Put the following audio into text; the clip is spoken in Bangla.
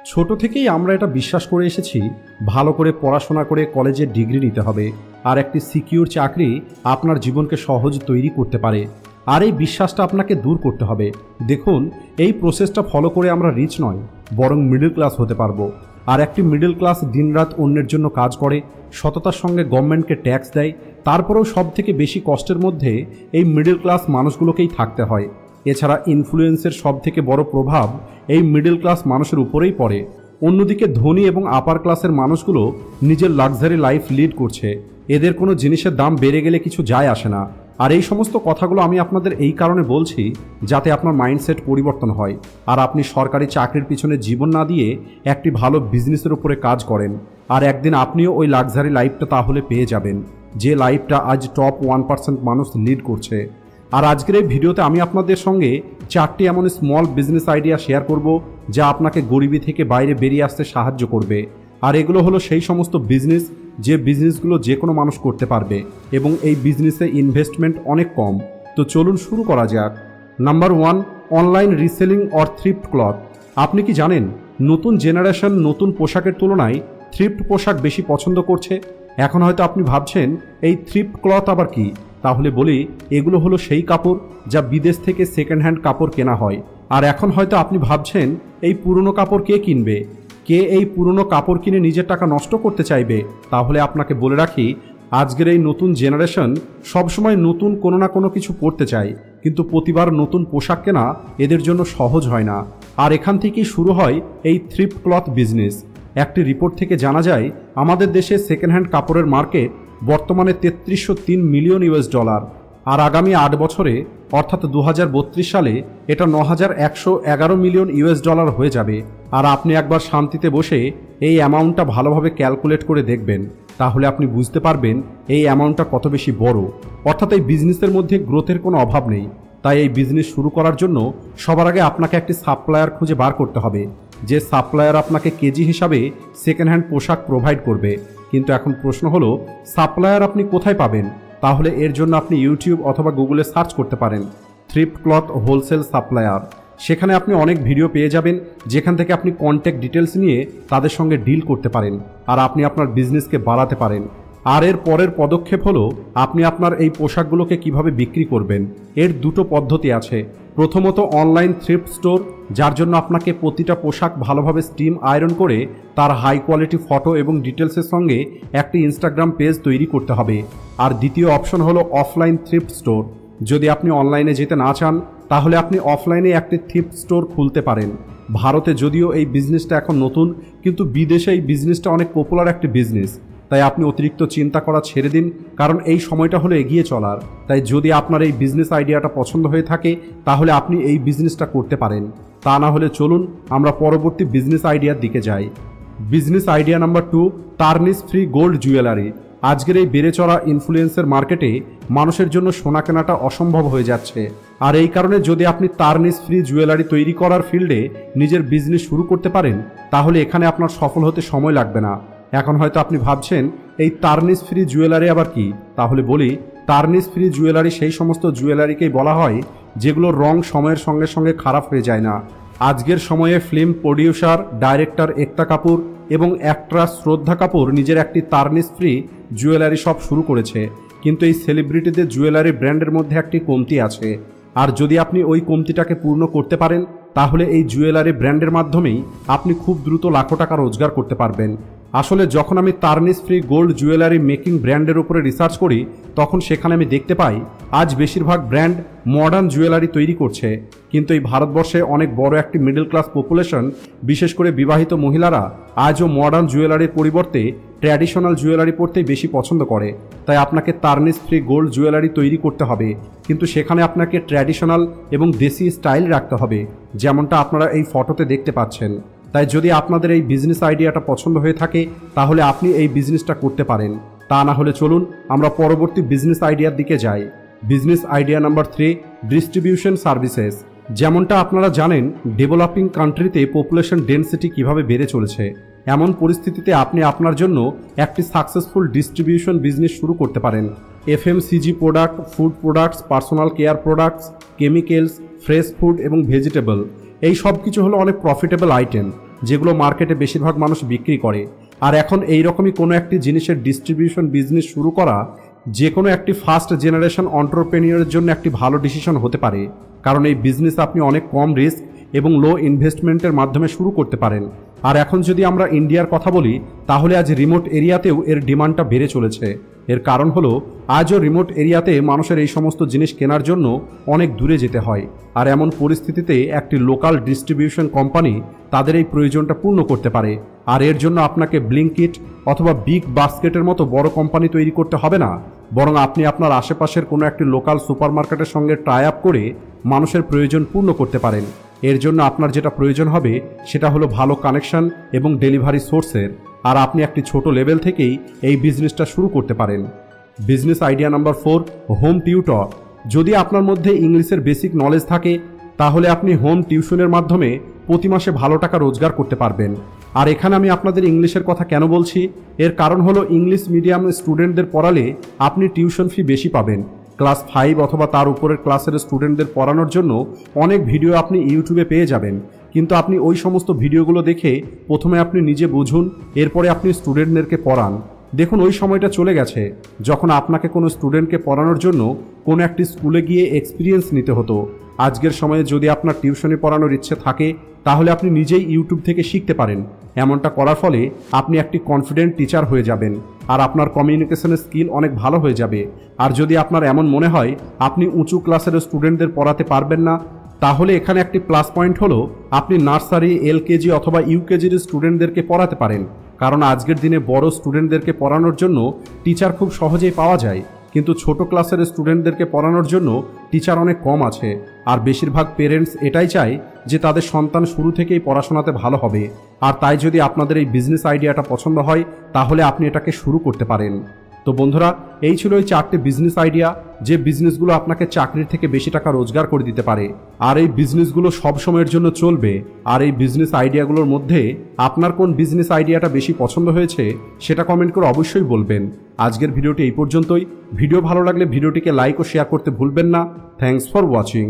ছোট থেকেই আমরা এটা বিশ্বাস করে এসেছি, ভালো করে পড়াশোনা করে কলেজের ডিগ্রি নিতে হবে, আর একটি সিকিউর চাকরি আপনার জীবনকে সহজ তৈরি করতে পারে। আর এই বিশ্বাসটা আপনাকে দূর করতে হবে। দেখুন, এই প্রসেসটা ফলো করে আমরা রিচ নয়, বরং মিডল ক্লাস হতে পারবো। আর একটি মিডল ক্লাস দিনরাত অন্যের জন্য কাজ করে, সততার সঙ্গে গভর্নমেন্টকে ট্যাক্স দেয়। তারপরেও সব থেকে বেশি কষ্টের মধ্যে এই মিডল ক্লাস মানুষগুলোকেই থাকতে হয়। এছাড়া ইনফ্লুয়েন্সের সব থেকে বড় প্রভাব এই মিডল ক্লাস মানুষের উপরেই পড়ে। অন্যদিকে ধনী এবং আপার ক্লাসের মানুষগুলো নিজের লাক্সারি লাইফ লিড করছে। এদের কোনো জিনিসের দাম বেড়ে গেলে কিছু যায় আসে না। আর এই সমস্ত কথাগুলো আমি আপনাদের এই কারণে বলছি, যাতে আপনার মাইন্ডসেট পরিবর্তন হয় আর আপনি সরকারি চাকরির পিছনে জীবন না দিয়ে একটি ভালো বিজনেসের উপরে কাজ করেন। আর একদিন আপনিও ওই লাক্সারি লাইফটা তাহলে পেয়ে যাবেন, যে লাইফটা আজ টপ 1% মানুষ লিড করছে। আর আজকের এই ভিডিওতে আমি আপনাদের সঙ্গে 4টি এমন স্মল বিজনেস আইডিয়া শেয়ার করব, যা আপনাকে গরিবি থেকে বাইরে বেরিয়ে আসতে সাহায্য করবে। আর এগুলো হলো সেই সমস্ত বিজনেস, যে বিজনেসগুলো যে কোনো মানুষ করতে পারবে এবং এই বিজনেসে ইনভেস্টমেন্ট অনেক কম। তো চলুন শুরু করা যাক। Number 1, online reselling or thrift cloth. আপনি কি জানেন, নতুন জেনারেশন নতুন পোশাকের তুলনায় থ্রিফট পোশাক বেশি পছন্দ করছে? এখন হয়তো আপনি ভাবছেন, এই থ্রিফট ক্লথ আবার কি? তাহলে বলি, এগুলো হলো সেই কাপড় যা বিদেশ থেকে সেকেন্ড হ্যান্ড কাপড় কেনা হয়। আর এখন হয়তো আপনি ভাবছেন, এই পুরনো কাপড় কে কিনবে? কে এই পুরনো কাপড় কিনে নিজের টাকা নষ্ট করতে চাইবে? তাহলে আপনাকে বলে রাখি, আজকের এই নতুন জেনারেশন সবসময় নতুন কোনো না কোনো কিছু পরতে চায়, কিন্তু প্রতিবার নতুন পোশাক কেনা এদের জন্য সহজ হয় না। আর এখান থেকেই শুরু হয় এই থ্রিফট ক্লথ বিজনেস। একটি রিপোর্ট থেকে জানা যায়, আমাদের দেশে সেকেন্ড হ্যান্ড কাপড়ের মার্কেট বর্তমানে $3303 মিলিয়ন। আর আগামী 8 বছরে অর্থাৎ 2032 সালে এটা $9111 মিলিয়ন হয়ে যাবে। আর আপনি একবার শান্তিতে বসে এই অ্যামাউন্টটা ভালোভাবে ক্যালকুলেট করে দেখবেন, তাহলে আপনি বুঝতে পারবেন এই অ্যামাউন্টটা কত বেশি বড়। অর্থাৎ এই বিজনেসের মধ্যে গ্রোথের কোনো অভাব নেই। তাই এই বিজনেস শুরু করার জন্য সবার আগে আপনাকে একটি সাপ্লায়ার খুঁজে বার করতে হবে, যে সাপ্লায়ার আপনাকে কেজি হিসাবে সেকেন্ড হ্যান্ড পোশাক প্রোভাইড করবে। কিন্তু এখন প্রশ্ন হলো, সাপ্লায়ার আপনি কোথায় পাবেন? তাহলে এর জন্য আপনি ইউটিউব অথবা গুগলে সার্চ করতে পারেন থ্রিফট ক্লথ হোলসেল সাপ্লায়ার। সেখানে আপনি অনেক ভিডিও পেয়ে যাবেন, যেখান থেকে আপনি কন্ট্যাক্ট ডিটেলস নিয়ে তাদের সঙ্গে ডিল করতে পারেন আর আপনি আপনার বিজনেসকে বাড়াতে পারেন। আর এর পরের পদক্ষেপ হলো, আপনি আপনার এই পোশাকগুলোকে কিভাবে বিক্রি করবেন। এর দুটো পদ্ধতি আছে। প্রথমত অনলাইন থ্রিফট স্টোর, যার জন্য আপনাকে প্রতিটা পোশাক ভালোভাবে স্টিম আয়রন করে তার হাই কোয়ালিটি ফটো এবং ডিটেলসের সঙ্গে একটি ইনস্টাগ্রাম পেজ তৈরি করতে হবে। আর দ্বিতীয় অপশন হলো অফলাইন থ্রিফট স্টোর। যদি আপনি অনলাইনে যেতে না চান, তাহলে আপনি অফলাইনে একটি থ্রিফট স্টোর খুলতে পারেন। ভারতে যদিও এই বিজনেসটা এখন নতুন, কিন্তু বিদেশে এই বিজনেসটা অনেক পপুলার একটি বিজনেস। তাই আপনি অতিরিক্ত চিন্তা করা ছেড়ে দিন, কারণ এই সময়টা হলো এগিয়ে চলার। তাই যদি আপনার এই বিজনেস আইডিয়াটা পছন্দ হয়ে থাকে, তাহলে আপনি এই বিজনেসটা করতে পারেন। তা না হলে চলুন আমরা পরবর্তী বিজনেস আইডিয়ার দিকে যাই। Business idea number 2, tarnish free gold jewellery. আজকের এই বেড়ে চলা ইনফ্লুয়েন্সের মার্কেটে মানুষের জন্য সোনা কেনাটা অসম্ভব হয়ে যাচ্ছে। আর এই কারণে যদি আপনি টার্নিশ ফ্রি জুয়েলারি তৈরি করার ফিল্ডে নিজের বিজনেস শুরু করতে পারেন, তাহলে এখানে আপনার সফল হতে সময় লাগবে না। এখন হয়তো আপনি ভাবছেন, এই টার্নিশ ফ্রি জুয়েলারি আবার কি? তাহলে বলি, টার্নিশ ফ্রি জুয়েলারি সেই সমস্ত জুয়েলারিকেই বলা হয় যেগুলোর রং সময়ের সঙ্গে সঙ্গে খারাপ হয়ে যায় না। আজকের সময়ে ফিল্ম প্রডিউসার, ডাইরেক্টর একতা কাপুর এবং অ্যাক্ট্রেস শ্রদ্ধা কাপুর নিজের একটি টার্নিশ ফ্রি জুয়েলারি শপ শুরু করেছে। কিন্তু এই সেলিব্রিটিদের জুয়েলারি ব্র্যান্ডের মধ্যে একটি কমতি আছে। আর যদি আপনি ওই কমতিটাকে পূর্ণ করতে পারেন, তাহলে এই জুয়েলারি ব্র্যান্ডের মাধ্যমেই আপনি খুব দ্রুত লাখো টাকা রোজগার করতে পারবেন। আসলে যখন আমি tarnish free gold jewellery making ব্র্যান্ডের উপরে রিসার্চ করি, তখন সেখানে আমি দেখতে পাই আজ বেশিরভাগ ব্র্যান্ড মডার্ন জুয়েলারি তৈরি করছে। কিন্তু এই ভারতবর্ষে অনেক বড় একটি মিডল ক্লাস পপুলেশন, বিশেষ করে বিবাহিত মহিলারা, আজও মডার্ন জুয়েলারির পরিবর্তে ট্র্যাডিশনাল জুয়েলারি পরতেই বেশি পছন্দ করে। তাই আপনাকে টার্নিশ ফ্রি গোল্ড জুয়েলারি তৈরি করতে হবে, কিন্তু সেখানে আপনাকে ট্র্যাডিশনাল এবং দেশি স্টাইল রাখতে হবে, যেমনটা আপনারা এই ফটোতে দেখতে পাচ্ছেন। তাই যদি আপনাদের এই বিজনেস আইডিয়াটা পছন্দ হয়ে থাকে, তাহলে আপনি এই বিজনেসটা করতে পারেন। তা না হলে চলুন আমরা পরবর্তী বিজনেস আইডিয়ার দিকে যাই। Business idea number 3, distribution services. যেমনটা আপনারা জানেন, ডেভেলপিং কান্ট্রিতে পপুলেশন ডেনসিটি কিভাবে বেড়ে চলেছে। এমন পরিস্থিতিতে আপনি আপনার জন্য একটি সাকসেসফুল ডিস্ট্রিবিউশন বিজনেস শুরু করতে পারেন। FMCG product, food products, personal care products, chemicals, fresh food এবং ভেজিটেবল, এই সব কিছু হলো অনেক প্রফিটেবল আইটেম। যেগুলো মার্কেটে বেশিরভাগ মানুষ বিক্রি করে। আর এখন এই রকমই কোনো একটি জিনিসের ডিস্ট্রিবিউশন বিজনেস শুরু করা যে কোনো একটি ফার্স্ট জেনারেশন অন্টারপ্রেনিয়রের জন্য একটি ভালো ডিসিশন হতে পারে, কারণ এই বিজনেস আপনি অনেক কম রিস্ক এবং লো ইনভেস্টমেন্টের মাধ্যমে শুরু করতে পারেন। আর এখন যদি আমরা ইন্ডিয়ার কথা বলি, তাহলে আজ রিমোট এরিয়াতেও এর ডিমান্ডটা বেড়ে চলেছে। এর কারণ হলো আজও রিমোট এরিয়াতে মানুষের এই সমস্ত জিনিস কেনার জন্য অনেক দূরে যেতে হয়, আর এমন পরিস্থিতিতে একটি লোকাল ডিস্ট্রিবিউশন কোম্পানি তাদের এই প্রয়োজনটা পূর্ণ করতে পারে। আর এর জন্য আপনাকে ব্লিঙ্কিট অথবা বিগ বাস্কেটের মতো বড় কোম্পানি তৈরি করতে হবে না, বরং আপনি আপনার আশেপাশের কোনো একটি লোকাল সুপারমার্কেটের সঙ্গে টাই আপ করে মানুষের প্রয়োজন পূর্ণ করতে পারেন। এর জন্য আপনার যেটা প্রয়োজন হবে সেটা হলো ভালো কানেকশন এবং ডেলিভারি সোর্সের, আর আপনি একটি ছোট লেভেল থেকেই এই বিজনেসটা শুরু করতে পারেন। Business idea number 4, home tutor. যদি আপনার মধ্যে ইংলিশের বেসিক নলেজ থাকে, তাহলে আপনি হোম টিউশনের মাধ্যমে প্রতি মাসে ভালো টাকা রোজগার করতে পারবেন। আর এখানে আমি আপনাদের ইংলিশের কথা কেন বলছি, এর কারণ হলো ইংলিশ মিডিয়াম স্টুডেন্টদের পড়ালে আপনি টিউশন ফি বেশি পাবেন। ক্লাস 5 অথবা তার উপরের ক্লাসের স্টুডেন্টদের পড়ানোর জন্য অনেক ভিডিও আপনি ইউটিউবে পেয়ে যাবেন, কিন্তু আপনি ওই সমস্ত ভিডিওগুলো দেখে প্রথমে আপনি নিজে বুঝুন, এরপরে আপনি স্টুডেন্টদেরকে পড়ান। দেখুন, ওই সময়টা চলে গেছে যখন আপনাকে কোনো স্টুডেন্টকে পড়ানোর জন্য কোনো একটি স্কুলে গিয়ে এক্সপিরিয়েন্স নিতে হতো। আজকের সময়ে যদি আপনার টিউশনি পড়ানোর ইচ্ছে থাকে, তাহলে আপনি নিজেই ইউটিউব থেকে শিখতে পারেন। এমনটা করার ফলে আপনি একটি কনফিডেন্ট টিচার হয়ে যাবেন, আর আপনার কমিউনিকেশনের স্কিল অনেক ভালো হয়ে যাবে। আর যদি আপনার এমন মনে হয় আপনি উঁচু ক্লাসের স্টুডেন্টদের পড়াতে পারবেন না, তাহলে এখানে একটি প্লাস পয়েন্ট হলো আপনি নার্সারি, এলকেজি অথবা ইউকেজির স্টুডেন্টদেরকে পড়াতে পারেন, কারণ আজকের দিনে বড় স্টুডেন্টদেরকে পড়ানোর জন্য টিচার খুব সহজেই পাওয়া যায়, কিন্তু ছোট ক্লাসের স্টুডেন্টদেরকে পড়ানোর জন্য টিচার অনেক কম আছে। আর বেশিরভাগ পেরেন্টস এটাই চায় যে তাদের সন্তান শুরু থেকেই পড়াশোনাতে ভালো হবে। আর তাই যদি আপনাদের এই বিজনেস আইডিয়াটা পছন্দ হয়, তাহলে আপনি এটাকে শুরু করতে পারেন। তো বন্ধুরা, এই ছিল এই 4টে বিজনেস আইডিয়া, যে বিজনেসগুলো আপনাকে চাকরির থেকে বেশি টাকা রোজগার করে দিতে পারে। আর এই বিজনেসগুলো সব সময়ের জন্য চলবে। আর এই বিজনেস আইডিয়াগুলোর মধ্যে আপনার কোন বিজনেস আইডিয়াটা বেশি পছন্দ হয়েছে সেটা কমেন্ট করে অবশ্যই বলবেন। আজকের ভিডিওটি এই পর্যন্তই। ভিডিও ভালো লাগলে ভিডিওটিকে লাইক ও শেয়ার করতে ভুলবেন না। Thanks for watching.